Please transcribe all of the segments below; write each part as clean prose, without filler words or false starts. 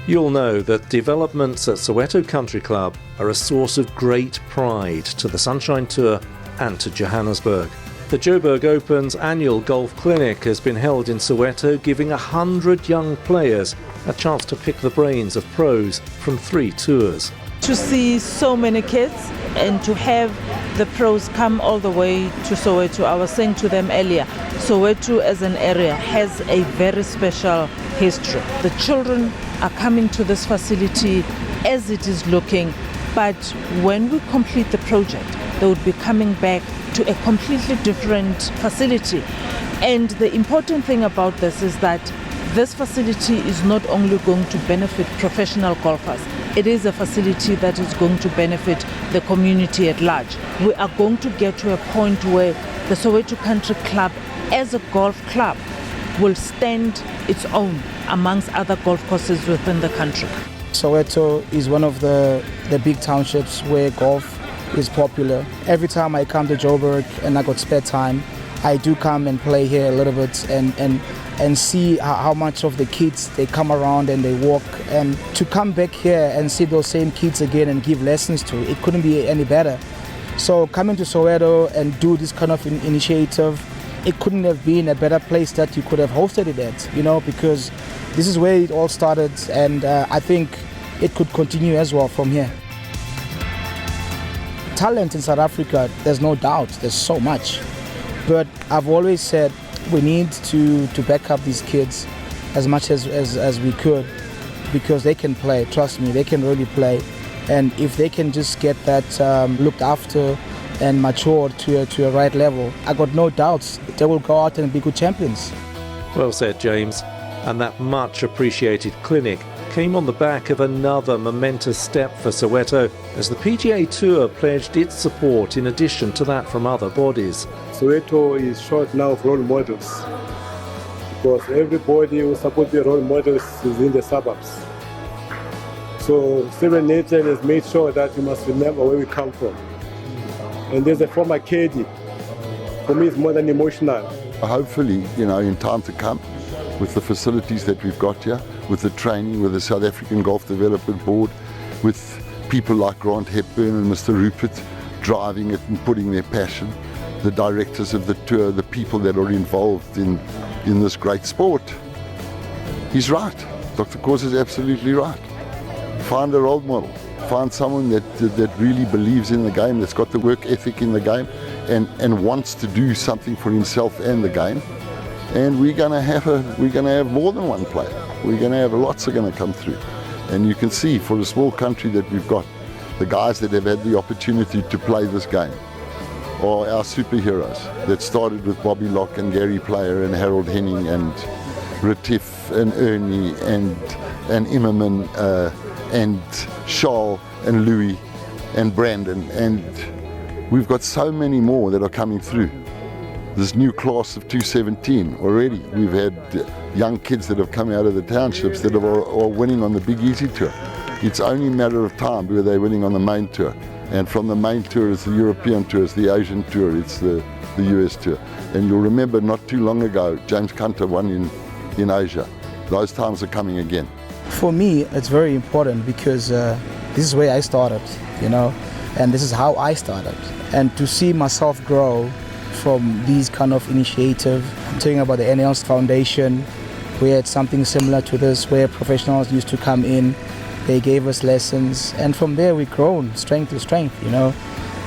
You'll know that developments at Soweto Country Club are a source of great pride to the Sunshine Tour and to Johannesburg. The Joburg Open's annual golf clinic has been held in Soweto, giving 100 young players a chance to pick the brains of pros from 3 tours. To see so many kids and to have the pros come all the way to Soweto, I was saying to them earlier, Soweto as an area has a very special history. The children are coming to this facility as it is looking, but when we complete the project, they would be coming back to a completely different facility. And the important thing about this is that this facility is not only going to benefit professional golfers, it is a facility that is going to benefit the community at large. We are going to get to a point where the Soweto Country Club as a golf club will stand its own amongst other golf courses within the country. Soweto is one of the big townships where golf is popular. Every time I come to Joburg and I got spare time, I do come and play here a little bit and see how much of the kids they come around and they walk, and to come back here and see those same kids again and give lessons to, it couldn't be any better. So coming to Soweto and do this kind of initiative, it couldn't have been a better place that you could have hosted it at, because this is where it all started, and I think it could continue as well from here. Talent in South Africa, there's no doubt, there's so much. But I've always said we need to back up these kids as much as we could, because they can play, trust me, they can really play. And if they can just get that looked after and matured to a right level, I got no doubts they will go out and be good champions. Well said, James. And that much appreciated clinic came on the back of another momentous step for Soweto, as the PGA Tour pledged its support in addition to that from other bodies. Soweto is short now of role models, because everybody who supposed to be role models is in the suburbs. So Seven Nation has made sure that we must remember where we come from. And there's a former caddy. For me, it's more than emotional. Hopefully, in time to come, with the facilities that we've got here, with the training, with the South African Golf Development Board, with people like Grant Hepburn and Mr. Rupert driving it and putting their passion, the directors of the tour, the people that are involved in this great sport. He's right. Dr. Kors is absolutely right. Find a role model. Find someone that really believes in the game, that's got the work ethic in the game, and wants to do something for himself and the game. And we're going to have more than one player. We're going to have lots are going to come through. And you can see, for a small country that we've got, the guys that have had the opportunity to play this game are our superheroes that started with Bobby Locke and Gary Player and Harold Henning and Retief and Ernie and Immerman and Charles and Louis and Brandon. And we've got so many more that are coming through. This new class of 217 already. We've had young kids that have come out of the townships that are winning on the Big Easy Tour. It's only a matter of time where they're winning on the main tour. And from the main tour, it's the European tour, it's the Asian tour, it's the US tour. And you'll remember not too long ago, James Cantor won in Asia. Those times are coming again. For me, it's very important because this is where I started, and this is how I started. And to see myself grow from these kind of initiative. I'm talking about the NL's Foundation. We had something similar to this where professionals used to come in, they gave us lessons, and from there we've grown strength to strength,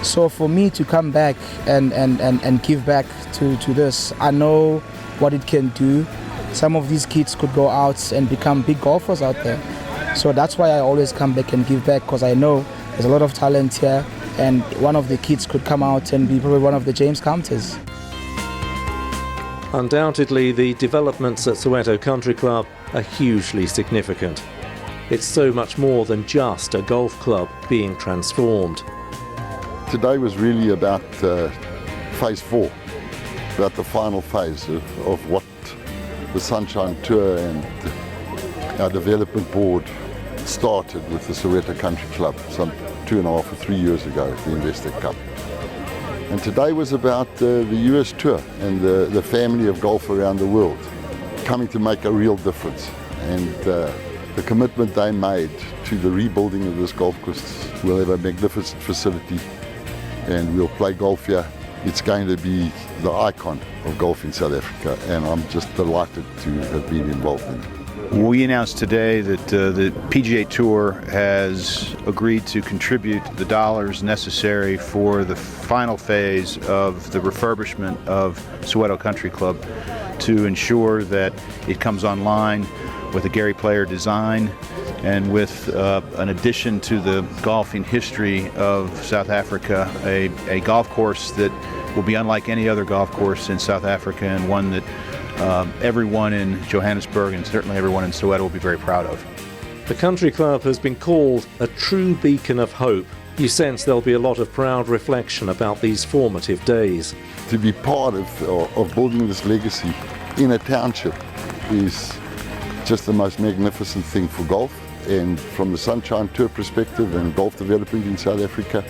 So for me to come back and give back to this, I know what it can do. Some of these kids could go out and become big golfers out there. So that's why I always come back and give back, because I know there's a lot of talent here. And one of the kids could come out and be probably one of the James Counters. Undoubtedly, the developments at Soweto Country Club are hugely significant. It's so much more than just a golf club being transformed. Today was really about phase 4, about the final phase of what the Sunshine Tour and our development board started with the Soweto Country Club some 2.5 or 3 years ago at the Investor Cup. And today was about the US Tour and the family of golf around the world coming to make a real difference. And the commitment they made to the rebuilding of this golf course. We'll have a magnificent facility and we'll play golf here. It's going to be the icon of golf in South Africa, and I'm just delighted to have been involved in it. We announced today that the PGA Tour has agreed to contribute the dollars necessary for the final phase of the refurbishment of Soweto Country Club to ensure that it comes online with a Gary Player design and with an addition to the golfing history of South Africa, a golf course that will be unlike any other golf course in South Africa, and one that everyone in Johannesburg and certainly everyone in Soweto will be very proud of. The country club has been called a true beacon of hope. You sense there'll be a lot of proud reflection about these formative days. To be part of building this legacy in a township is just the most magnificent thing for golf, and from the Sunshine Tour perspective and golf development in South Africa,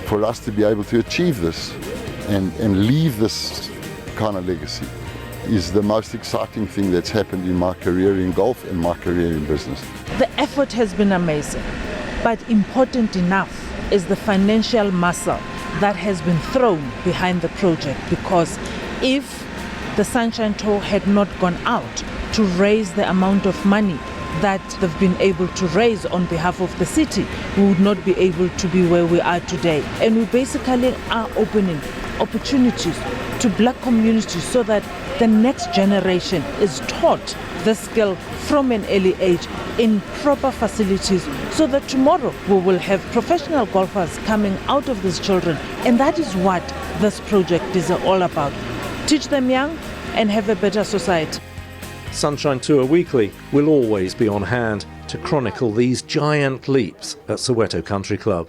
for us to be able to achieve this and leave this kind of legacy is the most exciting thing that's happened in my career in golf and my career in business. The effort has been amazing, but important enough is the financial muscle that has been thrown behind the project, because if the Sunshine Tour had not gone out to raise the amount of money that they've been able to raise on behalf of the city, we would not be able to be where we are today. And we basically are opening opportunities to black communities so that the next generation is taught the skill from an early age in proper facilities, so that tomorrow we will have professional golfers coming out of these children. And that is what this project is all about. Teach them young and have a better society. Sunshine Tour Weekly will always be on hand to chronicle these giant leaps at Soweto Country Club.